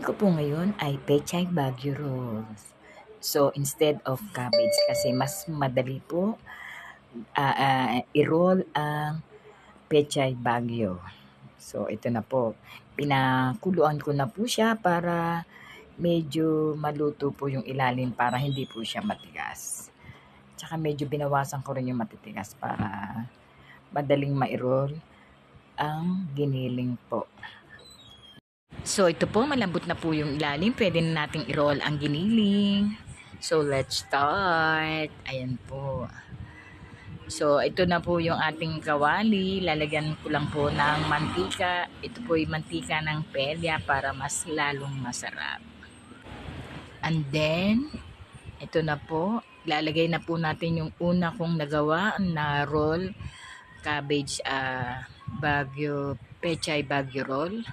ko po ngayon ay Pechay Baguio Rolls. So, instead of cabbage kasi mas madali po i-roll ang Pechay Baguio. So, ito na po. Pinakuluan ko na po siya para medyo maluto po yung ilalim para hindi po siya matigas. Tsaka medyo binawasan ko rin yung matitigas para madaling ma-roll ang giniling po. So, ito po, malambot na po yung ilalim. Pwede na nating i-roll ang giniling. So, let's start. Ayan po. So, ito na po yung ating kawali. Lalagyan ko lang po ng mantika. Ito po yung mantika ng pelya para mas lalong masarap. And then, ito na po. Lalagay na po natin yung una kong nagawa na roll. Cabbage Baguio, Pechay Baguio roll.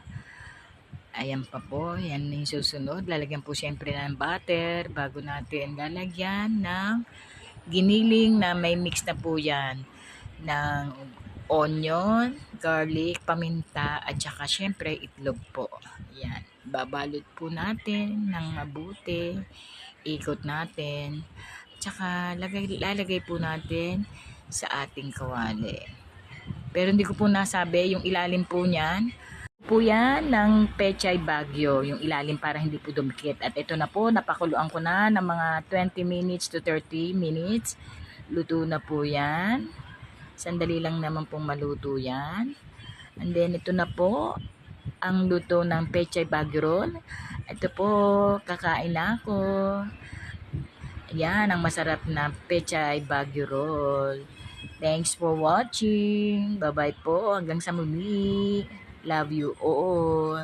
Ayan pa po, yan yung susunod. Lalagyan po siyempre ng butter bago natin lalagyan ng giniling na may mix na po yan ng onion, garlic, paminta, at saka siyempre itlog po. Yan, babalot po natin ng mabuti, ikot natin, tsaka lalagay po natin sa ating kawali. Pero hindi ko po nasabi yung ilalim po niyan. Po yan ng Pechay Baguio, yung ilalim para hindi po dumikit. At ito na po, napakuluan ko na ng mga 20 minutes to 30 minutes. Luto na po yan. Sandali lang naman pong maluto yan. And then ito na po, ang luto ng Pechay Baguio roll. Ito po, kakain na ako. Yan, ang masarap na Pechay Baguio roll. Thanks for watching. Bye-bye po. Hanggang sa muli. Love you all.